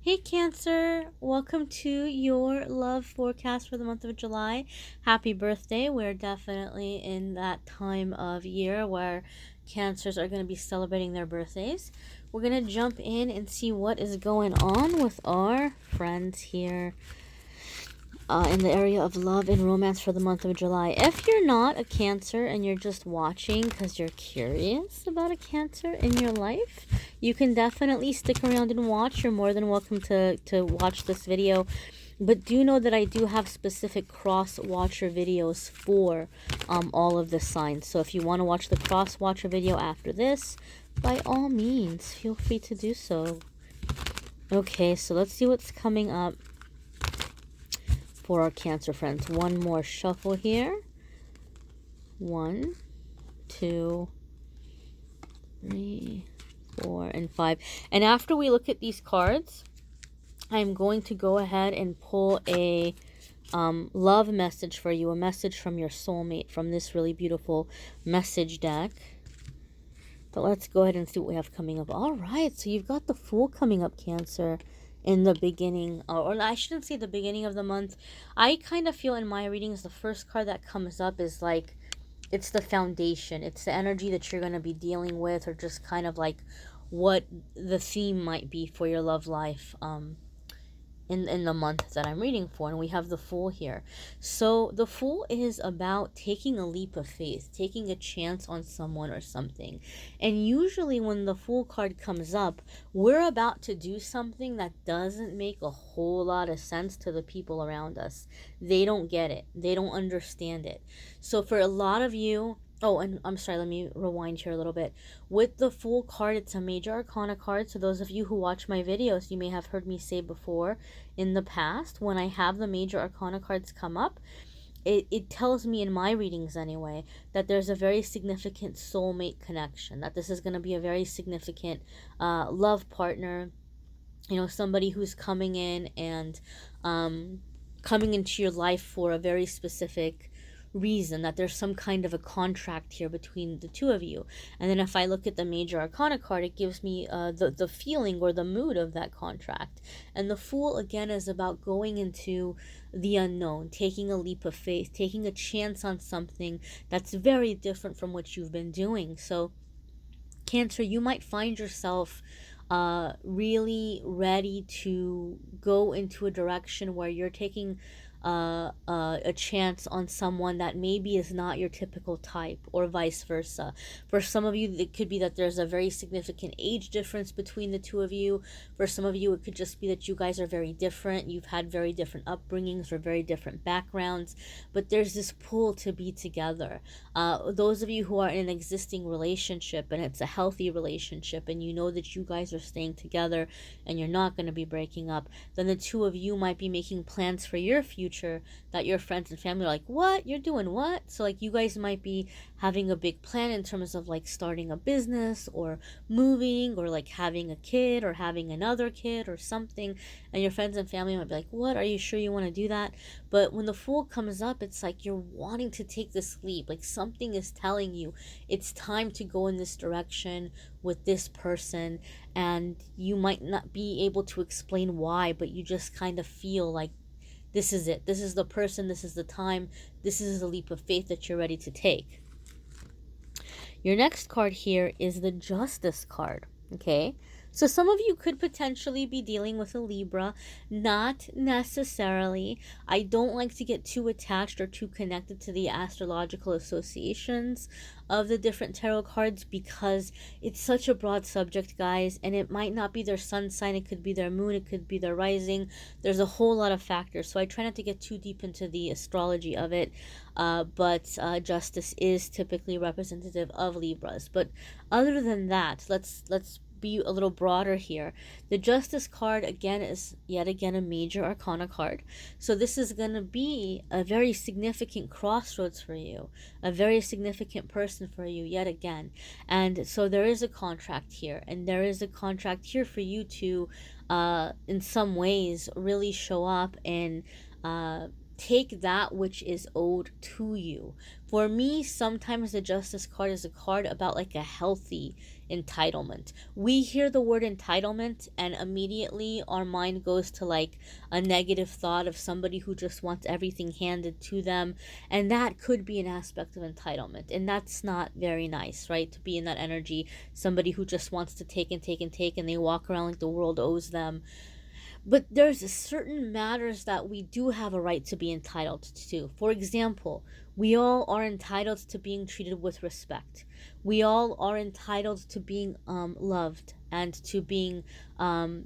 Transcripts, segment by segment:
Hey Cancer, welcome to your love forecast for the month of July. Happy birthday. We're definitely in that time of year where Cancers are going to be celebrating their birthdays. We're going to jump in and see what is going on with our friends here in the area of love and romance for the month of July. If you're not a Cancer and you're just watching because you're curious about a Cancer in your life, you can definitely stick around and watch. You're more than welcome to watch this video. But do know that I do have specific cross-watcher videos for all of the signs. So if you want to watch the cross-watcher video after this, by all means, feel free to do so. Okay, so let's see what's coming up for our Cancer friends. One more shuffle here. 1, 2, 3, 4, and 5. And after we look at these cards, I'm going to go ahead and pull a love message for you, a message from your soulmate from this really beautiful message deck. But let's go ahead and see what we have coming up. All right, so you've got the Fool coming up, Cancer, in the beginning, or I shouldn't say the beginning of the month. I kind of feel in my readings the first card that comes up is like it's the foundation. It's the energy that you're going to be dealing with, or just kind of like what the theme might be for your love life in the month that I'm reading for. And we have the Fool here. So the Fool is about taking a leap of faith, taking a chance on someone or something. And usually when the Fool card comes up, we're about to do something that doesn't make a whole lot of sense to the people around us. They don't get it. They don't understand it. So for a lot of you, oh, and I'm sorry, let me rewind here a little bit. With the Fool card, it's a major arcana card. So those of you who watch my videos, you may have heard me say before in the past, when I have the major arcana cards come up, it tells me in my readings anyway, that there's a very significant soulmate connection, that this is going to be a very significant love partner, you know, somebody who's coming in and coming into your life for a very specific reason, that there's some kind of a contract here between the two of you. And then if I look at the major arcana card, it gives me the feeling or the mood of that contract. And the Fool again is about going into the unknown, taking a leap of faith, taking a chance on something that's very different from what you've been doing. So Cancer, you might find yourself really ready to go into a direction where you're taking a chance on someone that maybe is not your typical type, or vice versa. For some of you, it could be that there's a very significant age difference between the two of you. For some of you, it could just be that you guys are very different. You've had very different upbringings or very different backgrounds, but there's this pull to be together. Those of you who are in an existing relationship and it's a healthy relationship, and you know that you guys are staying together and you're not going to be breaking up, then the two of you might be making plans for your future that your friends and family are like, what? You're doing what? So like you guys might be having a big plan in terms of like starting a business or moving or like having a kid or having another kid or something, and your friends and family might be like, what? Are you sure you want to do that? But when the Fool comes up, it's like you're wanting to take this leap. Like something is telling you it's time to go in this direction with this person, and you might not be able to explain why, but you just kind of feel like this is it. This is the person. This is the time. This is the leap of faith that you're ready to take. Your next card here is the Justice card. Okay, so some of you could potentially be dealing with a Libra, not necessarily. I don't like to get too attached or too connected to the astrological associations of the different tarot cards because it's such a broad subject, guys, and it might not be their sun sign. It could be their moon. It could be their rising. There's a whole lot of factors, so I try not to get too deep into the astrology of it, but Justice is typically representative of Libras. But other than that, let's be a little broader here. The Justice card again is yet again a major arcana card. So this is going to be a very significant crossroads for you, a very significant person for you yet again. And so there is a contract here, and there is a contract here for you to in some ways really show up and take that which is owed to you. For me, sometimes the Justice card is a card about like a healthy entitlement. We hear the word entitlement and immediately our mind goes to like a negative thought of somebody who just wants everything handed to them, and that could be an aspect of entitlement, and that's not very nice, right? To be in that energy, somebody who just wants to take and take and take, and they walk around like the world owes them. But there's certain matters that we do have a right to be entitled to. For example, we all are entitled to being treated with respect. We all are entitled to being loved and to being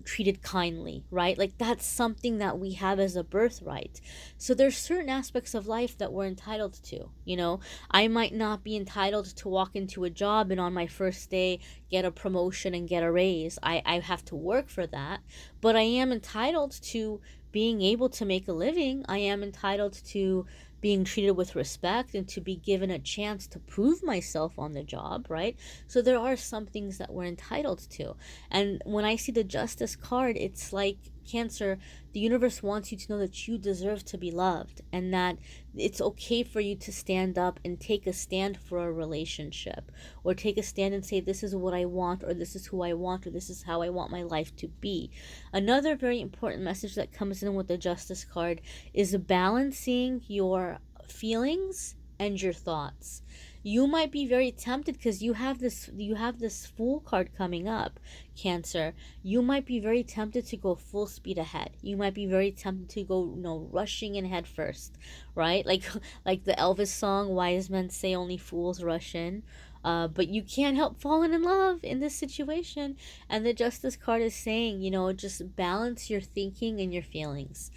treated kindly, right? Like that's something that we have as a birthright. So there's certain aspects of life that we're entitled to. You know, I might not be entitled to walk into a job and on my first day get a promotion and get a raise. I have to work for that, but I am entitled to being able to make a living. I am entitled to being treated with respect and to be given a chance to prove myself on the job, right? So there are some things that we're entitled to. And when I see the Justice card, it's like, Cancer, the universe wants you to know that you deserve to be loved and that it's okay for you to stand up and take a stand for a relationship, or take a stand and say, this is what I want, or this is who I want, or this is how I want my life to be. Another very important message that comes in with the Justice card is balancing your feelings and your thoughts. You might be very tempted because you have this Fool card coming up, Cancer. You might be very tempted to go full speed ahead. You might be very tempted to go, rushing in head first, right? Like the Elvis song, wise men say only fools rush in. But you can't help falling in love in this situation. And the Justice card is saying, just balance your thinking and your feelings.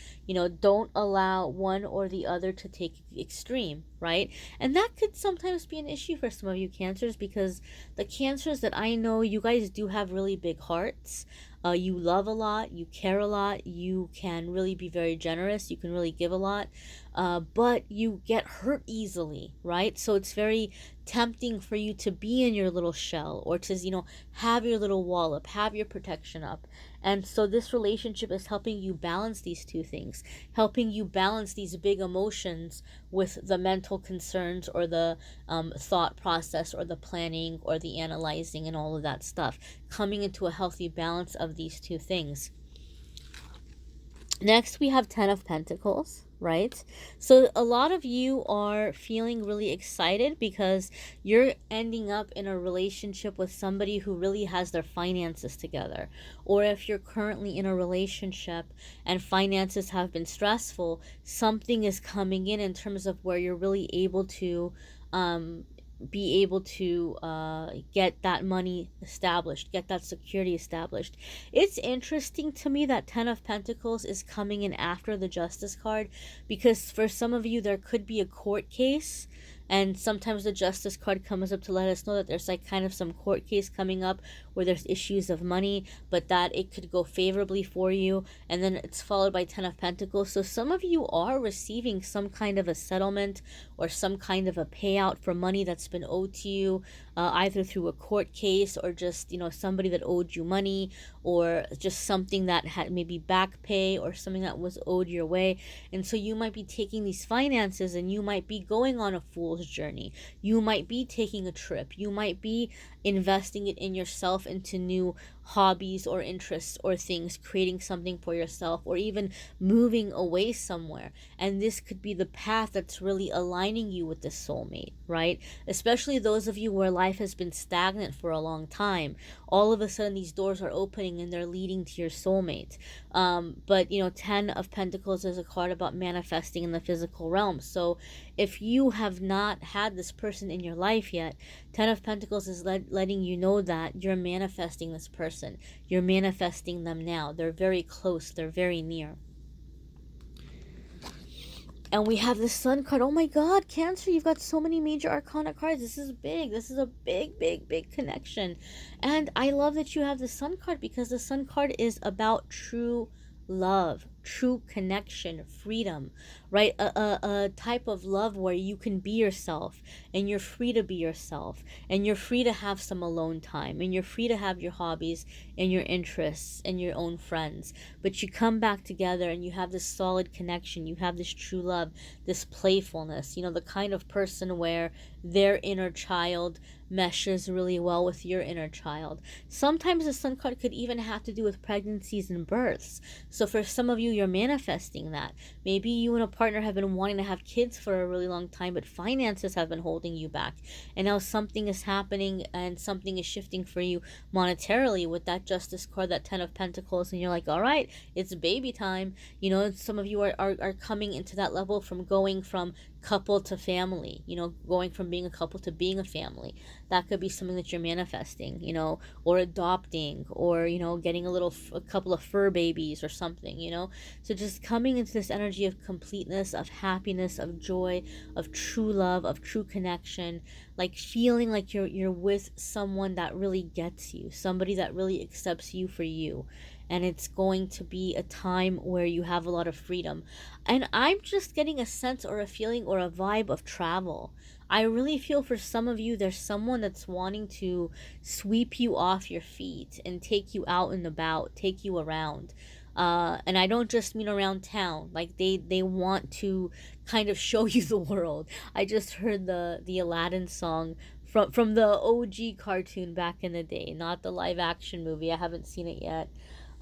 Don't allow one or the other to take extreme, right? And that could sometimes be an issue for some of you Cancers, because the Cancers that I know, you guys do have really big hearts. You love a lot, you care a lot, you can really be very generous, you can really give a lot, but you get hurt easily, right? So it's very tempting for you to be in your little shell, or to, have your little wall up, have your protection up. And so this relationship is helping you balance these two things, helping you balance these big emotions with the mental concerns, or the thought process, or the planning, or the analyzing, and all of that stuff, coming into a healthy balance of these two things. Next, we have 10 of Pentacles, right? So a lot of you are feeling really excited because you're ending up in a relationship with somebody who really has their finances together. Or if you're currently in a relationship and finances have been stressful, something is coming in terms of where you're really able to be able to get that money established, get that security established. It's interesting to me that 10 of Pentacles is coming in after the Justice card, because for some of you there could be a court case, and sometimes the Justice card comes up to let us know that there's like kind of some court case coming up where there's issues of money, but that it could go favorably for you. And then it's followed by 10 of Pentacles. So some of you are receiving some kind of a settlement or some kind of a payout for money that's been owed to you, either through a court case, or just, somebody that owed you money, or just something that had maybe back pay, or something that was owed your way. And so you might be taking these finances and you might be going on a fool's journey. You might be taking a trip. You might be investing it in yourself, into new hobbies or interests or things, creating something for yourself, or even moving away somewhere. And this could be the path that's really aligning you with this soulmate, right? Especially those of you where life has been stagnant for a long time. All of a sudden these doors are opening and they're leading to your soulmate. But 10 of Pentacles is a card about manifesting in the physical realm. So if you have not had this person in your life yet, 10 of Pentacles is letting you know that you're manifesting this person. You're manifesting them now. They're very close. They're very near. And we have the Sun card. Oh my God, Cancer, you've got so many major arcana cards. This is big. This is a big, big, big connection. And I love that you have the Sun card, because the Sun card is about true love, true connection, freedom, right? A type of love where you can be yourself, and you're free to be yourself, and you're free to have some alone time, and you're free to have your hobbies and your interests and your own friends. But you come back together and you have this solid connection. You have this true love, this playfulness, the kind of person where their inner child meshes really well with your inner child. Sometimes the sun card could even have to do with pregnancies and births. So for some of you, you're manifesting that. Maybe you and a partner have been wanting to have kids for a really long time, but finances have been holding you back. And now something is happening and something is shifting for you monetarily with that Justice card, that Ten of Pentacles, and you're like, all right, it's baby time. You know, some of you are coming into that level from going from couple to family, you know, going from being a couple to being a family. That could be something that you're manifesting, you know, or adopting, or, you know, getting a couple of fur babies or something, you know. So just coming into this energy of completeness, of happiness, of joy, of true love, of true connection, like feeling like you're with someone that really gets you, somebody that really accepts you for you. And it's going to be a time where you have a lot of freedom. And I'm just getting a sense or a feeling or a vibe of travel. I really feel for some of you, there's someone that's wanting to sweep you off your feet and take you out and about, take you around. And I don't just mean around town. Like they want to kind of show you the world. I just heard the Aladdin song from the OG cartoon back in the day, not the live action movie. I haven't seen it yet.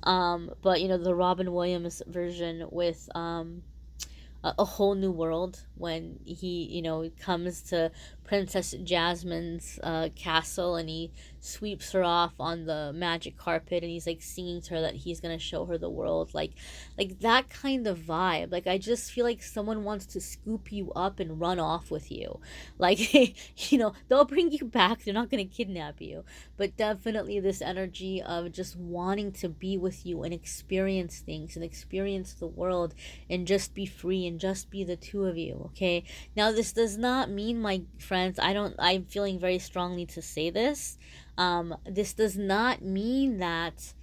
But you know, the Robin Williams version with a whole new world, when he, you know, comes to Princess Jasmine's castle, and he sweeps her off on the magic carpet, and he's like singing to her that he's gonna show her the world, like that kind of vibe. Like I just feel like someone wants to scoop you up and run off with you. Like you know, they'll bring you back, they're not gonna kidnap you, but definitely this energy of just wanting to be with you and experience things and experience the world and just be free and just be the two of you. Okay, now this does not mean, my friends, I'm feeling very strongly to say this, this does not mean that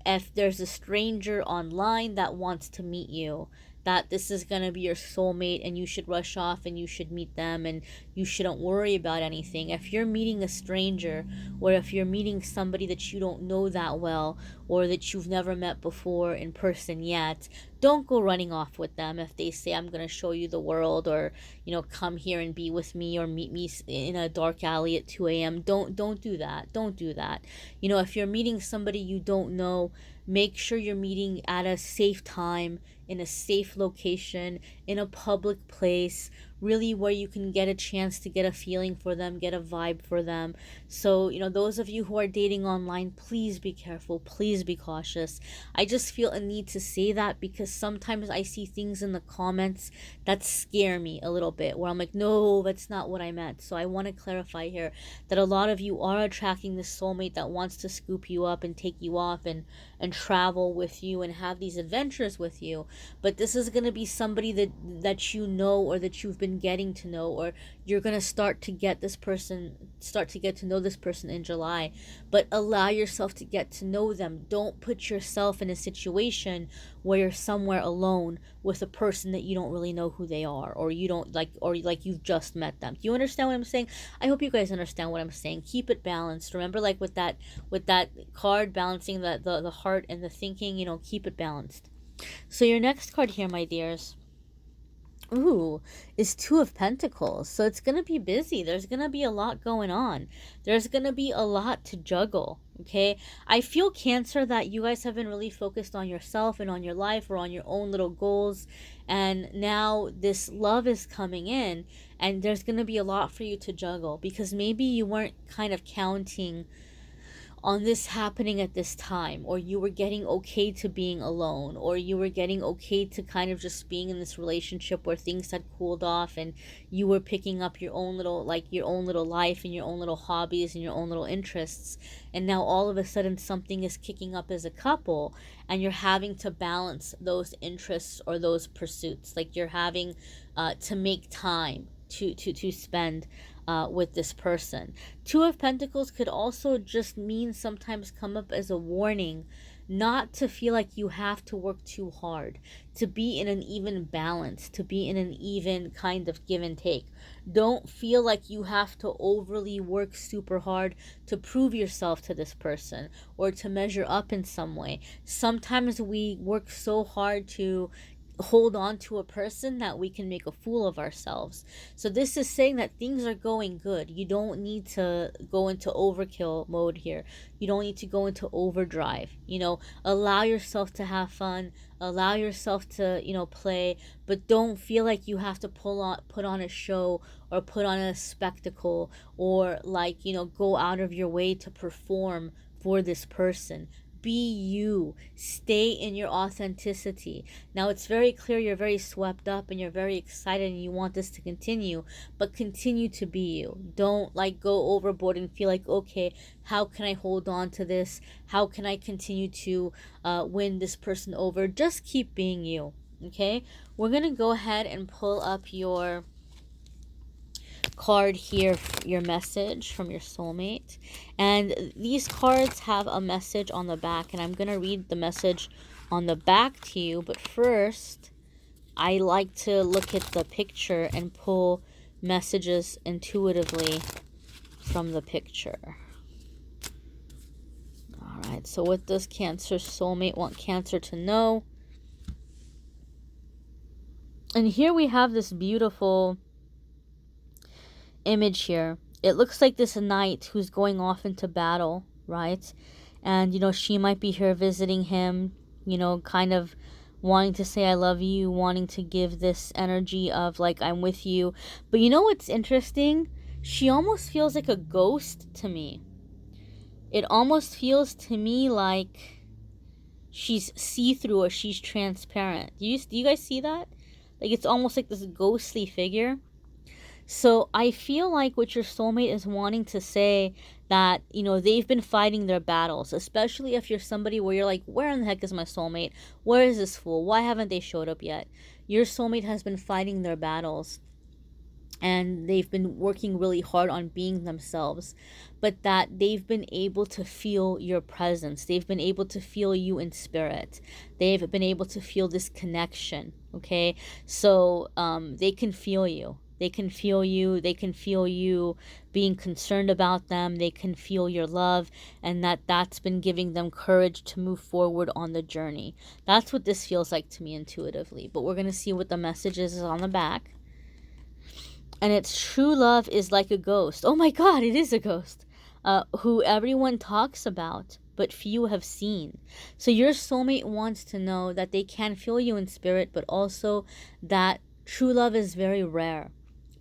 if there's a stranger online that wants to meet you, that this is going to be your soulmate and you should rush off and you should meet them and you shouldn't worry about anything. If you're meeting a stranger, or if you're meeting somebody that you don't know that well, or that you've never met before in person yet, don't go running off with them if they say, I'm going to show you the world, or, you know, come here and be with me, or meet me in a dark alley at 2 a.m. Don't do that. Don't do that. You know, if you're meeting somebody you don't know, make sure you're meeting at a safe time, in a safe location, in a public place, really where you can get a chance to get a feeling for them, get a vibe for them. So, you know, those of you who are dating online, please be careful, please be cautious. I just feel a need to say that because sometimes I see things in the comments that scare me a little bit, where I'm like, no, that's not what I meant. So I want to clarify here that a lot of you are attracting this soulmate that wants to scoop you up and take you off and travel with you and have these adventures with you. But this is going to be somebody that you know, or that you've been getting to know, or you're going to start to get to know this person in July. But allow yourself to get to know them. Don't put yourself in a situation where you're somewhere alone with a person that you don't really know who they are, or you don't like, or like you've just met them. Do you understand what I'm saying? I hope you guys understand what I'm saying. Keep it balanced. Remember, like with that card, balancing the heart and the thinking, you know, keep it balanced. So your next card here, my dears, ooh, is Two of Pentacles. So it's going to be busy. There's going to be a lot going on. There's going to be a lot to juggle. Okay, I feel, Cancer, that you guys have been really focused on yourself and on your life, or on your own little goals, and now this love is coming in, and there's going to be a lot for you to juggle, because maybe you weren't kind of counting on this happening at this time, or you were getting okay to being alone, or you were getting okay to kind of just being in this relationship where things had cooled off, and you were picking up your own little life and your own little hobbies and your own little interests, and now all of a sudden something is kicking up as a couple, and you're having to balance those interests or those pursuits. Like you're having to make time to spend with this person. Two of Pentacles could also just mean, sometimes come up as a warning, not to feel like you have to work too hard, to be in an even balance, to be in an even kind of give and take. Don't feel like you have to overly work super hard to prove yourself to this person, or to measure up in some way. Sometimes we work so hard to hold on to a person that we can make a fool of ourselves. So this is saying that things are going good. You don't need to go into overkill mode here. You don't need to go into overdrive. You know, allow yourself to have fun, allow yourself to, you know, play, but don't feel like you have to put on a show or put on a spectacle, or like, you know, go out of your way to perform for this person. Be you. Stay in your authenticity. Now, it's very clear you're very swept up and you're very excited and you want this to continue, but continue to be you. Don't like go overboard and feel like, okay, how can I hold on to this? How can I continue to win this person over? Just keep being you. Okay, we're gonna go ahead and pull up your card here, your message from your soulmate, and these cards have a message on the back, and I'm gonna read the message on the back to you. But first, I like to look at the picture and pull messages intuitively from the picture. All right, so what does Cancer soulmate want Cancer to know? And here we have this beautiful image here. It looks like this knight who's going off into battle, right? And, you know, she might be here visiting him, you know, kind of wanting to say I love you, wanting to give this energy of like I'm with you. But you know what's interesting? She almost feels like a ghost to me. It almost feels to me like she's see-through or she's transparent. Do you guys see that? Like it's almost like this ghostly figure. So I feel like what your soulmate is wanting to say, that, you know, they've been fighting their battles, especially if you're somebody where you're like, where in the heck is my soulmate? Where is this fool? Why haven't they showed up yet? Your soulmate has been fighting their battles and they've been working really hard on being themselves, but that they've been able to feel your presence. They've been able to feel you in spirit. They've been able to feel this connection, okay? So they can feel you. They can feel you. They can feel you being concerned about them. They can feel your love, and that's been giving them courage to move forward on the journey. That's what this feels like to me intuitively. But we're going to see what the message is on the back. And it's true love is like a ghost. Oh my God, it is a ghost. Who everyone talks about, but few have seen. So your soulmate wants to know that they can feel you in spirit, but also that true love is very rare.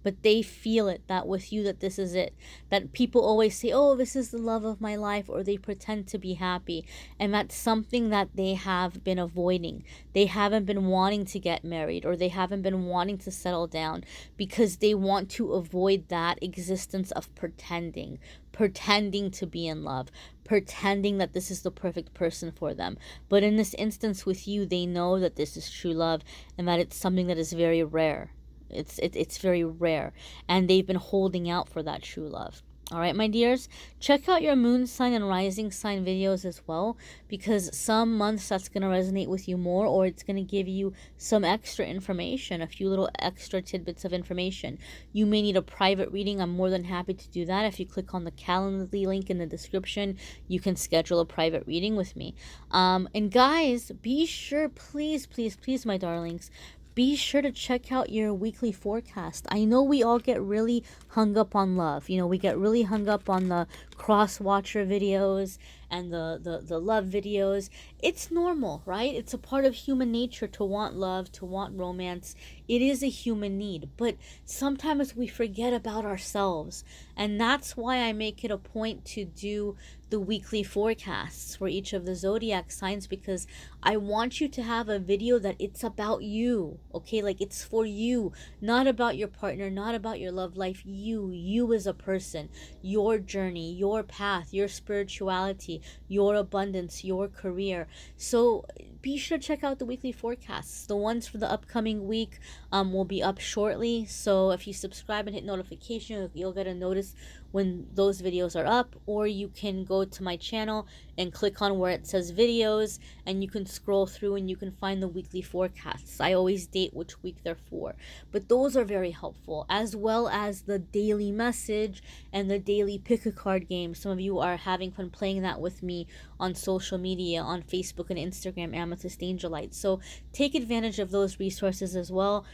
But they feel it, that with you, that this is it. That people always say, oh, this is the love of my life, or they pretend to be happy. And that's something that they have been avoiding. They haven't been wanting to get married, or they haven't been wanting to settle down, because they want to avoid that existence of pretending to be in love, pretending that this is the perfect person for them. But in this instance with you, they know that this is true love and that it's something that is very rare. It's very rare, and they've been holding out for that true love. All right, my dears, check out your moon sign and rising sign videos as well, because some months that's going to resonate with you more, or it's going to give you some extra information, a few little extra tidbits of information. You may need a private reading. I'm more than happy to do that. If you click on the Calendly link in the description, you can schedule a private reading with me. And guys, be sure, please, please, please, my darlings, be sure to check out your weekly forecast. I know we all get really hung up on love. You know, we get really hung up on the cross-watcher videos and the love videos. It's normal, right? It's a part of human nature to want love, to want romance. It is a human need. But sometimes we forget about ourselves. And that's why I make it a point to do the weekly forecasts for each of the zodiac signs, because I want you to have a video that it's about you, okay? Like it's for you, not about your partner, not about your love life. You as a person, your journey, your path, your spirituality, your abundance, your career. So be sure to check out the weekly forecasts. The ones for the upcoming week will be up shortly. So if you subscribe and hit notification, you'll get a notice when those videos are up, or you can go to my channel and click on where it says videos, and you can scroll through and you can find the weekly forecasts. I always date which week they're for, but those are very helpful, as well as the daily message and the daily pick a card game. Some of you are having fun playing that with me on social media, on Facebook and Instagram, Amethyst Angellight. So take advantage of those resources as well.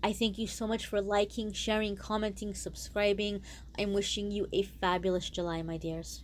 I thank you so much for liking, sharing, commenting, subscribing. I'm wishing you a fabulous July, my dears.